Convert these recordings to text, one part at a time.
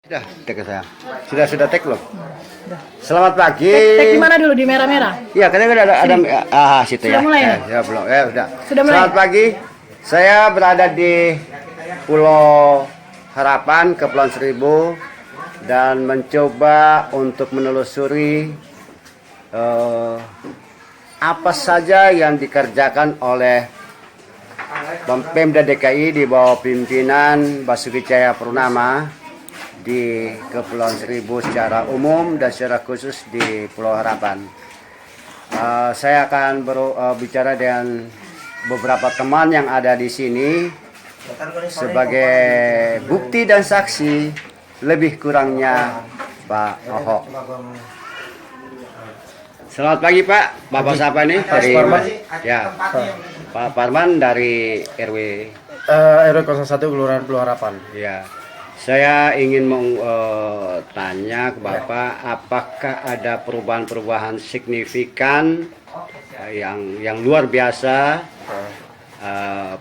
Tek saya. Sudah tek belum? Udah. Selamat pagi. Tek di mana dulu? Di merah-merah? Iya, katanya ada situ Sudah ya. mulai ya? Ya, belum. Ya, sudah. Sudah mulai? Selamat pagi. Saya berada di Pulau Harapan, Kepulauan Seribu dan mencoba untuk menelusuri apa saja yang dikerjakan oleh Pemda DKI di bawah pimpinan Basuki Cahayapurnama di Kepulauan Seribu secara umum dan secara khusus di Pulau Harapan. Saya akan bicara dengan beberapa teman yang ada di sini sebagai bukti dan saksi lebih kurangnya Pak Ahok. Selamat pagi Pak. Bapak siapa nih? Dari ya. Pak Parman dari RW RW 01 Kelurahan Pulau Harapan. Ya. Saya ingin tanya ke Bapak, apakah ada perubahan-perubahan signifikan yang luar biasa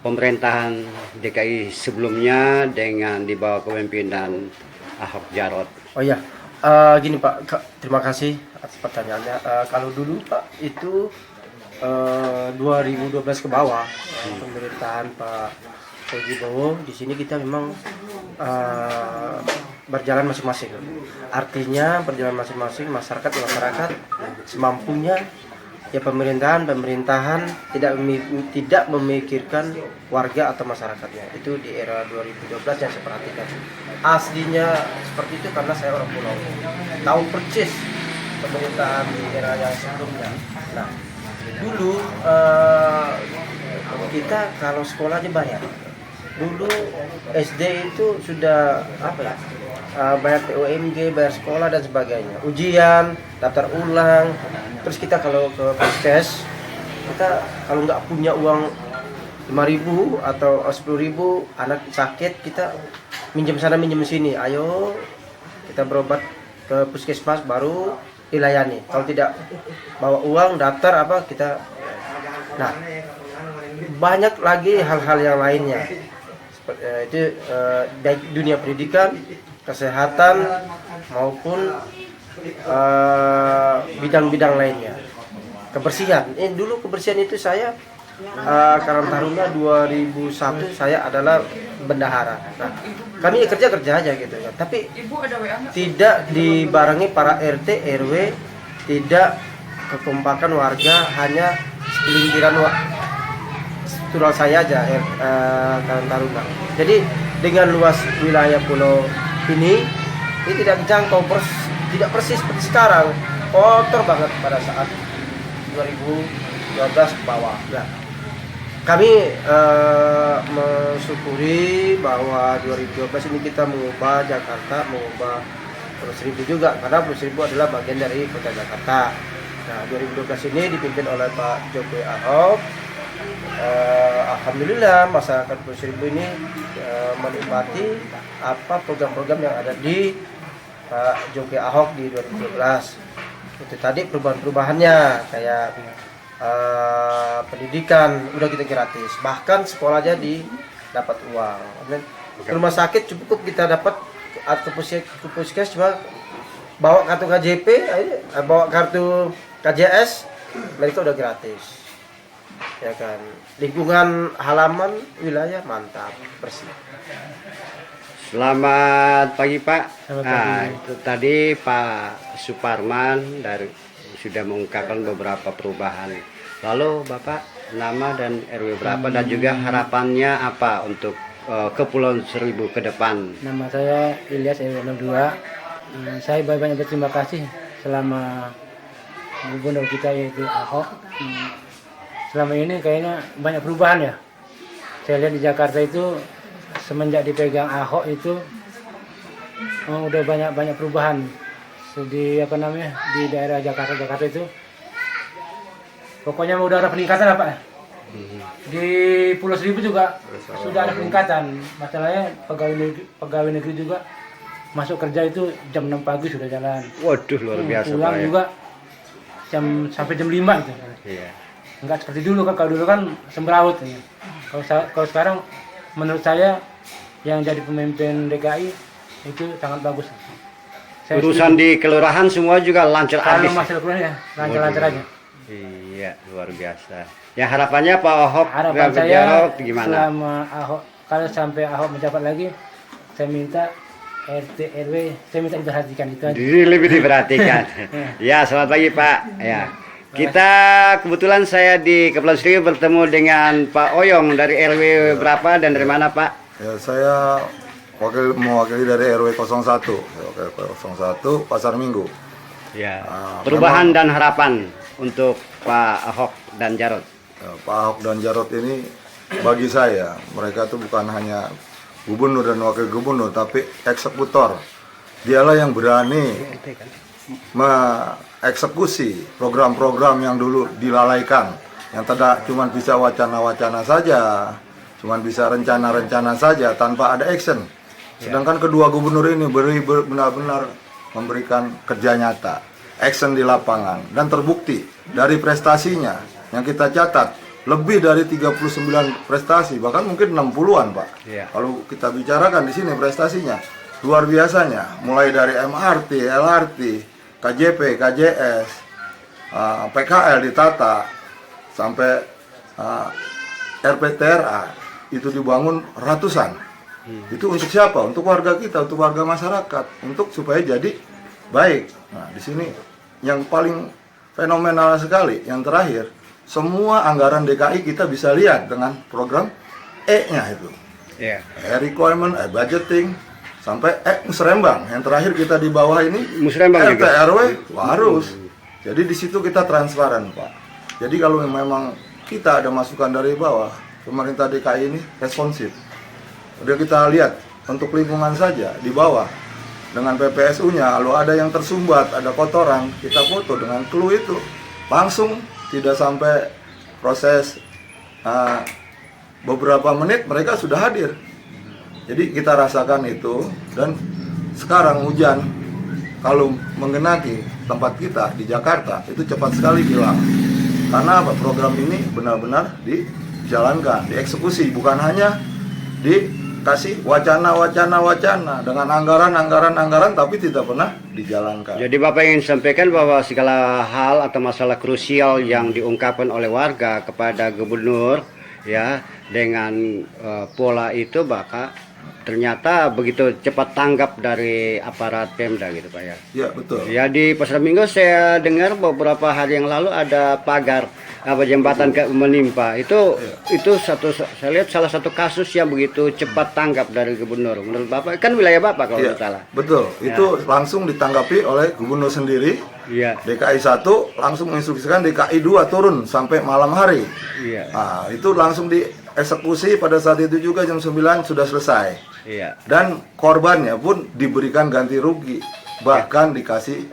pemerintahan DKI sebelumnya dengan di bawah kepemimpinan Ahok Jarot? Oh iya, gini Pak, terima kasih atas pertanyaannya. Kalau dulu Pak itu 2012 ke bawah pemerintahan Pak Wibowo, di sini kita memang berjalan masing-masing. Artinya berjalan masing-masing, masyarakat semampunya. Ya pemerintahan tidak memikirkan warga atau masyarakatnya. Itu di era 2012 yang saya perhatikan. Aslinya seperti itu karena saya orang pulau. Tahu persis pemerintahan di era yang sebelumnya. Nah, dulu kita kalau sekolah aja bayar. Dulu SD itu sudah bayar PUMG, bayar sekolah dan sebagainya, ujian, daftar ulang. Terus kita kalau ke puskes, kita kalau nggak punya uang 5.000 atau 10.000, anak sakit kita minjem sana minjem sini, ayo kita berobat ke puskesmas baru dilayani. Kalau tidak bawa uang daftar kita. Nah, banyak lagi hal-hal yang lainnya. Itu baik dunia pendidikan, kesehatan maupun bidang-bidang lainnya. Kebersihan. Dulu kebersihan itu saya Karang Taruna 2001 saya adalah bendahara. Nah, kami kerja aja gitu kan. Tapi tidak dibarengi para RT RW, tidak kekompakan warga, hanya segelintiran struktural saya aja Karang Taruna. Jadi dengan luas wilayah pulau ini tidak dijangkau tidak persis seperti sekarang, kotor banget pada saat 2012 ke bawah. Nah, kami mensyukuri bahwa 2012 ini kita mengubah Jakarta, mengubah Pulau Seribu juga, karena Pulau Seribu adalah bagian dari kota Jakarta. Nah, 2012 ini dipimpin oleh Pak Jokowi Ahok. Alhamdulillah masyarakat Pulau Seribu ini menikmati program-program yang ada di Pak Jokowi Ahok di 2012. Itu tadi perubahan-perubahannya kayak pendidikan udah kita gratis, bahkan sekolah aja dapat uang. Rumah sakit cukup kita dapat atau puskes cuma bawa kartu KJP, bawa kartu KJS, mereka udah gratis. Ya kan, lingkungan halaman wilayah mantap, bersih. Selamat pagi Pak. Selamat pagi. Itu tadi Pak Suparman sudah mengungkapkan beberapa perubahan. Lalu Bapak nama dan RW berapa dan juga harapannya apa untuk Kepulauan Seribu ke depan? Nama saya Ilyas RW 02. Saya banyak berterima kasih selama gubernur kita yaitu Ahok. Selama ini kayaknya banyak perubahan ya. Saya lihat di Jakarta itu semenjak dipegang Ahok itu udah banyak perubahan di di daerah Jakarta itu. Pokoknya udah ada peningkatan Pak. Di Pulau Seribu juga sudah ada peningkatan. Masalahnya pegawai negeri juga masuk kerja itu jam 6 pagi sudah jalan. Waduh, luar biasa pulang Pak. juga sampai jam 5 gitu. Iya. Enggak seperti dulu kan, kalau dulu kan semrawut ya. Kalau sekarang menurut saya yang jadi pemimpin DKI itu sangat bagus. Urusan di kelurahan semua juga lancar kalau habis. masalah kuliah ya lancar-lancar aja. Iya, luar biasa. Ya harapannya Pak Ahok Harapan dan saya Jarot gimana? selama Ahok, kalau sampai Ahok menjabat lagi, saya minta RT RW saya minta diperhatikan itu aja. Lebih diperhatikan. Ya, selamat pagi Pak. Ya. Kita kebetulan saya di Kepulauan Seribu bertemu dengan Pak Oyong dari RW berapa dan dari mana Pak? Ya, saya mewakili dari RW 01, RW 01 Pasar Minggu. Ya. Perubahan dan harapan untuk Pak Ahok dan Jarot. Ya, Pak Ahok dan Jarot ini bagi saya mereka itu bukan hanya gubernur dan wakil gubernur, tapi eksekutor. Dialah yang berani mengeksekusi program-program yang dulu dilalaikan, yang tidak cuma bisa wacana-wacana saja, cuma bisa rencana-rencana saja tanpa ada action. Sedangkan kedua gubernur ini benar-benar memberikan kerja nyata, action di lapangan, dan terbukti dari prestasinya yang kita catat lebih dari 39 prestasi, bahkan mungkin 60-an Pak. Kalau kita bicarakan di sini prestasinya luar biasanya, mulai dari MRT, LRT, KJP, KJS, PKL ditata, sampai RPTRA itu dibangun ratusan. Itu untuk siapa? Untuk warga kita, untuk warga masyarakat, untuk supaya jadi baik. Nah, di sini yang paling fenomenal sekali, yang terakhir, semua anggaran DKI kita bisa lihat dengan program E-nya itu. Requirement, budgeting, sampai musrembang. Yang terakhir kita di bawah ini Musrembang RT juga. RW harus. Jadi di situ kita transparan Pak. Jadi kalau memang kita ada masukan dari bawah, pemerintah DKI ini responsif. Udah kita lihat untuk lingkungan saja di bawah dengan PPSU-nya, kalau ada yang tersumbat, ada kotoran, kita foto dengan clue itu langsung, tidak sampai proses beberapa menit mereka sudah hadir. Jadi kita rasakan itu, dan sekarang hujan kalau mengenai tempat kita di Jakarta itu cepat sekali hilang. Karena apa? Program ini benar-benar dijalankan, dieksekusi, bukan hanya dikasih wacana dengan anggaran, tapi tidak pernah dijalankan. Jadi Bapak ingin sampaikan bahwa segala hal atau masalah krusial yang diungkapkan oleh warga kepada gubernur ya dengan pola itu Bapak ternyata begitu cepat tanggap dari aparat Pemda gitu Pak ya. Ya betul. Ya di Pasar Minggu saya dengar beberapa hari yang lalu ada pagar jembatan menimpa. Itu saya lihat salah satu kasus yang begitu cepat tanggap dari gubernur. Menurut Bapak kan wilayah Bapak kalau Ya, tidak salah. betul. Itu langsung ditanggapi oleh gubernur sendiri. Iya. DKI 1 langsung menginstruksikan DKI 2 turun sampai malam hari. Iya. Nah, itu langsung dieksekusi pada saat itu juga jam 9 sudah selesai. Iya. Dan korbannya pun diberikan ganti rugi, bahkan dikasih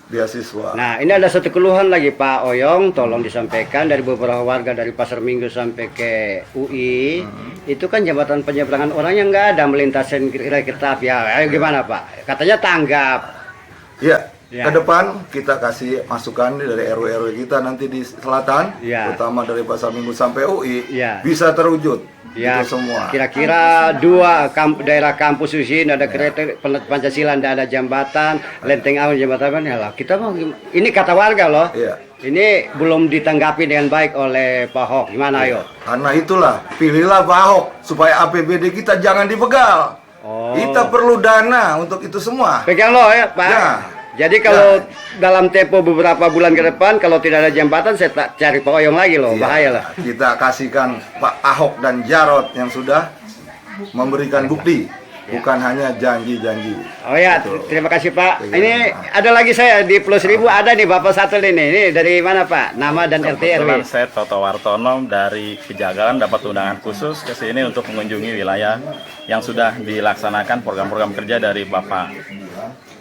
beasiswa. Nah, ini ada satu keluhan lagi Pak Oyong, tolong disampaikan dari beberapa warga dari Pasar Minggu sampai ke UI. Itu kan jembatan penyeberangan orang yang nggak ada melintasin kereta api. Ya, ayo gimana Pak? Katanya tanggap. Ya, Ya. ke depan kita kasih masukan dari RW-RW kita nanti di selatan, Ya. terutama dari Pasar Minggu sampai UI, Ya. bisa terwujud. Ya, Itu semua. kira-kira dua daerah kampus di sini ada kereta Pancasila, ada jembatan, Lenteng Agung jembatan ya lah. Kita mau ini kata warga loh. Iya. Ini belum ditanggapi dengan baik oleh Pak Ahok. Gimana ayo? Karena itulah, pilihlah Pak Ahok supaya APBD kita jangan dibegal. Oh. Kita perlu dana untuk itu semua. Pegang lo ya Pak. Ya. Jadi kalau dalam tempo beberapa bulan ke depan kalau tidak ada jembatan saya tak cari Pak Oyong lagi loh, Iya. bahaya lah. Kita kasihkan Pak Ahok dan Jarot yang sudah memberikan bukti, bukan hanya janji-janji. Oh ya, Betul. terima kasih Pak. Iya. Ini ada lagi saya di Pulau Seribu ada nih Bapak satu ini dari mana Pak? Nama dan RT RW. Kebetulan saya Toto Wartono dari Pejagalan dapat undangan khusus ke sini untuk mengunjungi wilayah yang sudah dilaksanakan program-program kerja dari Bapak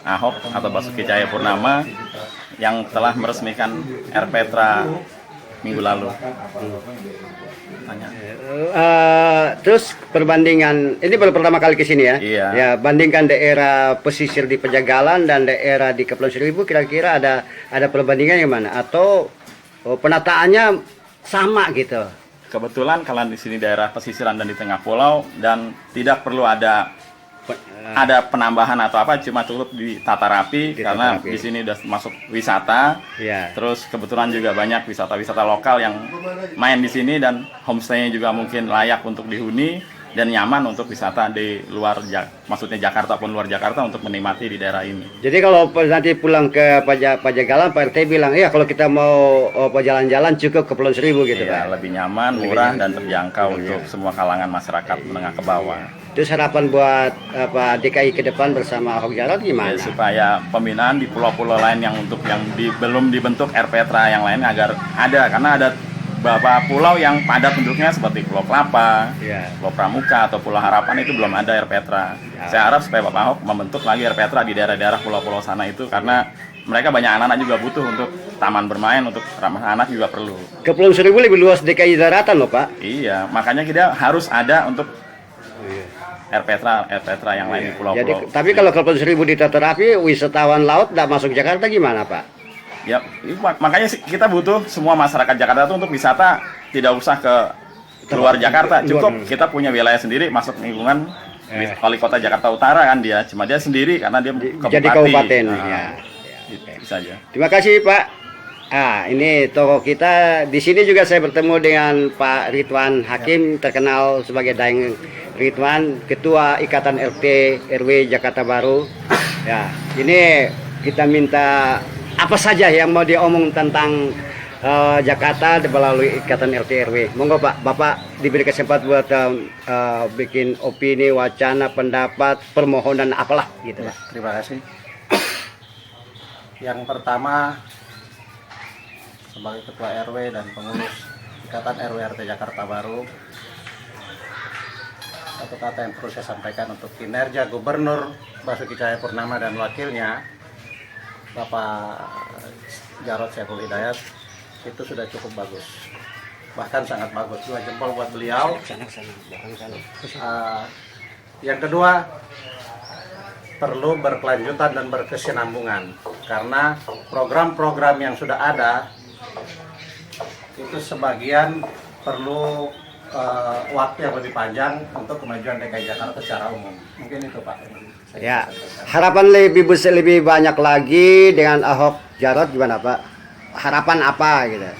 Ahok atau Basuki Cahayapurnama yang telah meresmikan RPTRA minggu lalu. Tanya. Terus perbandingan ini baru pertama kali ke sini ya? Iya. Ya, bandingkan daerah pesisir di Pejagalan dan daerah di Kepulauan Seribu kira-kira ada perbandingan yang mana atau penataannya sama gitu? Kebetulan kalau di sini daerah pesisiran dan di tengah pulau dan tidak perlu ada ada penambahan atau apa, cuma turut ditata rapi karena rapi. di sini udah masuk wisata. Ya. Terus kebetulan juga banyak wisata-wisata lokal yang main di sini dan homestay-nya juga mungkin layak untuk dihuni dan nyaman untuk wisata di luar maksudnya Jakarta pun luar Jakarta untuk menikmati di daerah ini. Jadi kalau nanti pulang ke Pajagalan, Pak RT bilang, ya kalau kita mau jalan-jalan cukup ke Kepulauan Seribu gitu, Iya, Pak. lebih nyaman, murah dan terjangkau untuk semua kalangan masyarakat menengah ke bawah. Terus harapan buat DKI ke depan bersama Ahok Jarot gimana? Ya, supaya pembinaan di pulau-pulau lain yang belum dibentuk RPTRA yang lain agar ada, karena ada beberapa pulau yang padat penduduknya seperti Pulau Kelapa, Ya. Pulau Pramuka atau Pulau Harapan itu belum ada RPTRA. Saya harap supaya Bapak Ahok membentuk lagi RPTRA di daerah-daerah pulau-pulau sana itu karena mereka banyak anak-anak juga butuh untuk taman bermain, untuk ramah anak juga perlu. Kepulauan Seribu lebih luas DKI daratan loh, Pak. Iya, makanya kita harus ada untuk RPTRA yang lain di Jadi, pulau-pulau. tapi kalau Kepulauan Seribu ditata rapi, wisatawan laut tidak masuk Jakarta gimana, Pak? Ya, makanya kita butuh semua masyarakat Jakarta itu untuk wisata tidak usah ke luar Jakarta. Cukup kita punya wilayah sendiri masuk lingkungan wali kota Jakarta Utara kan dia. Cuma dia sendiri karena dia Jadi kabupaten. Nah, Ya. itu saja. Terima kasih, Pak. Ini tokoh kita. Di sini juga saya bertemu dengan Pak Ridwan Hakim, terkenal sebagai Daeng Ridwan, Ketua Ikatan RT RW Jakarta Baru. Ya, ini kita minta apa saja yang mau diomong tentang Jakarta melalui Ikatan RT RW. Monggo Pak, Bapak diberi kesempatan buat bikin opini, wacana, pendapat, permohonan apalah gitu, Pak. Terima kasih. Yang pertama, sebagai Ketua RW dan pengurus Ikatan RW RT Jakarta Baru, satu kata yang perlu saya sampaikan untuk kinerja Gubernur Basuki Cahayapurnama dan wakilnya Bapak Jarod Saiful Hidayat itu sudah cukup bagus, bahkan sangat bagus. 2 jempol buat beliau. Yang kedua, perlu berkelanjutan dan berkesinambungan karena program-program yang sudah ada itu sebagian perlu waktu yang lebih panjang untuk kemajuan DKI Jakarta secara umum. Mungkin itu Pak. Ya, harapan lebih besar, lebih banyak lagi dengan Ahok Jarot gimana Pak? Harapan apa gitu?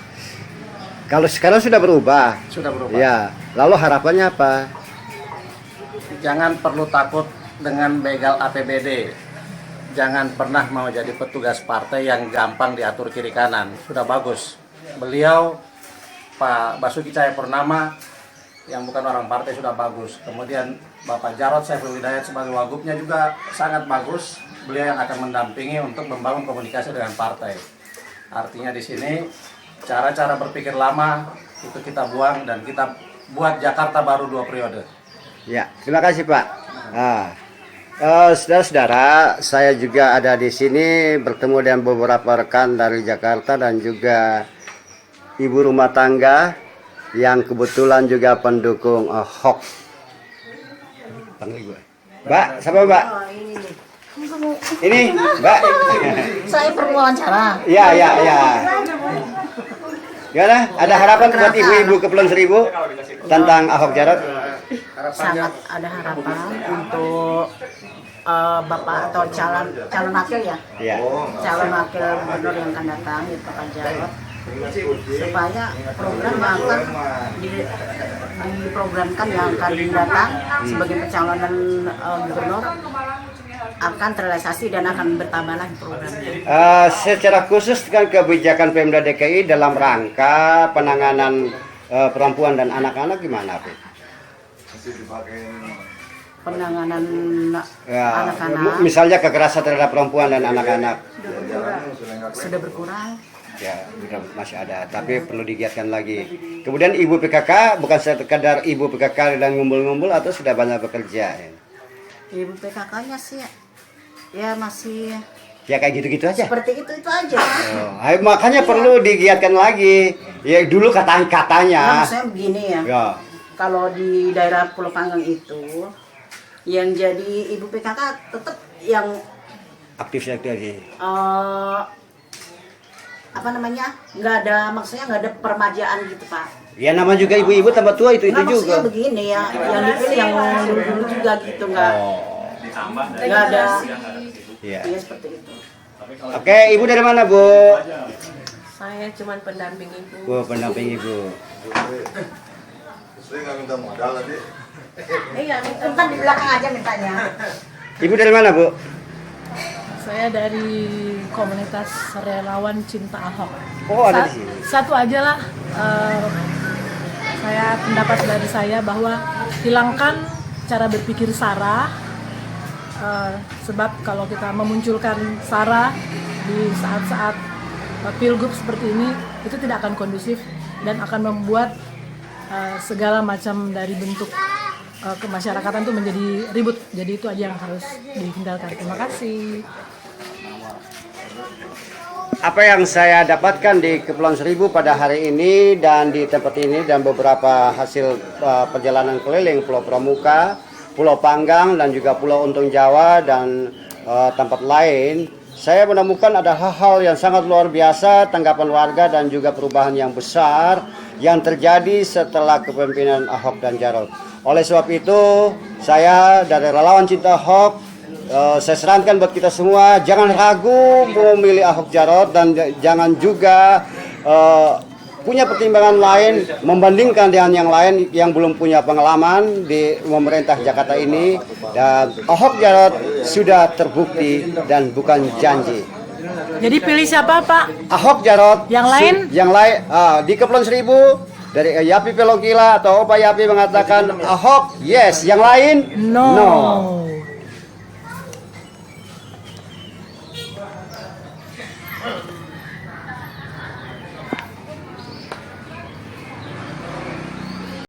Kalau sekarang sudah berubah. Sudah berubah. Ya, lalu harapannya apa? Jangan perlu takut dengan begal APBD. Jangan pernah mau jadi petugas partai yang gampang diatur kiri kanan. Sudah bagus. Beliau Pak Basuki Cahayapurnama yang bukan orang partai sudah bagus. Kemudian Bapak Jarod Saiful Hidayat sebagai wagubnya juga sangat bagus. Beliau yang akan mendampingi untuk membangun komunikasi dengan partai. Artinya di sini cara-cara berpikir lama itu kita buang dan kita buat Jakarta Baru 2 periode. Ya, terima kasih Pak. Saudara-saudara, saya juga ada di sini bertemu dengan beberapa rekan dari Jakarta dan juga ibu rumah tangga yang kebetulan juga pendukung Ahok. Panggil gue. Mbak, siapa Mbak? Ini Mbak. Saya perlu wawancara. Ya. Gimana? Ada harapan buat ibu-ibu Kepulauan Seribu tentang Ahok Jarot? Sangat ada harapan untuk Bapak atau calon wakil ya. Iya. Calon wakil gubernur yang akan datang itu Pak Jarot. Supaya program yang akan diprogramkan yang akan datang sebagai pencalonan gubernur akan terrealisasi dan akan bertambah lagi programnya. Secara khusus kan kebijakan Pemda DKI dalam rangka penanganan perempuan dan anak-anak gimana, Pak? Penanganan Ya, anak-anak misalnya kekerasan terhadap perempuan dan anak-anak. sudah berkurang. Ya, masih ada, tapi perlu digiatkan lagi. Kemudian ibu PKK bukan sekadar ibu PKK dan ngumpul-ngumpul atau sudah banyak bekerja? Ibu PKK-nya sih ya masih Ya kayak gitu-gitu aja. seperti itu aja. Makanya perlu digiatkan lagi. Ya dulu katanya. Maksudnya begini ya. Ya. Kalau di daerah Pulau Panggang itu yang jadi ibu PKK tetap yang Aktif lagi. apa namanya, nggak ada, maksudnya nggak ada permajaan gitu Pak. Ya nama juga ibu-ibu tambah tua itu Nggak, juga. maksudnya begini ya, yang dipilih yang dulu juga gitu, nggak nggak ada. Iya. Iya seperti itu. Oke, Ibu dari mana, Bu? Saya cuman pendamping ibu. Bu, pendamping Ibu. Saya nggak minta modal tadi. Iya, Kan di belakang aja mintanya. Ibu dari mana, Bu? saya dari komunitas relawan Cinta Ahok. Oh, ada di sini. Satu aja lah, saya pendapat dari saya bahwa hilangkan cara berpikir sara, sebab kalau kita memunculkan sara di saat-saat pilgub seperti ini, itu tidak akan kondusif dan akan membuat segala macam dari bentuk kemasyarakatan itu menjadi ribut. Jadi itu aja yang harus dihindarkan. Terima kasih. Apa yang saya dapatkan di Kepulauan Seribu pada hari ini dan di tempat ini dan beberapa hasil perjalanan keliling Pulau Pramuka, Pulau Panggang dan juga Pulau Untung Jawa dan tempat lain, saya menemukan ada hal-hal yang sangat luar biasa, tanggapan warga dan juga perubahan yang besar yang terjadi setelah kepemimpinan Ahok dan Jarot. Oleh sebab itu, saya dari relawan Cinta Ahok, saya sarankan buat kita semua, jangan ragu memilih Ahok Jarot dan jangan juga punya pertimbangan lain membandingkan dengan yang lain yang belum punya pengalaman di pemerintah Jakarta ini. Dan Ahok Jarot sudah terbukti dan bukan janji. Jadi pilih siapa, Pak? Ahok Jarot. Yang lain? Yang lain di Kepulauan Seribu dari Yapi Pelokila atau Opa Yapi mengatakan Ahok yes, yang lain no.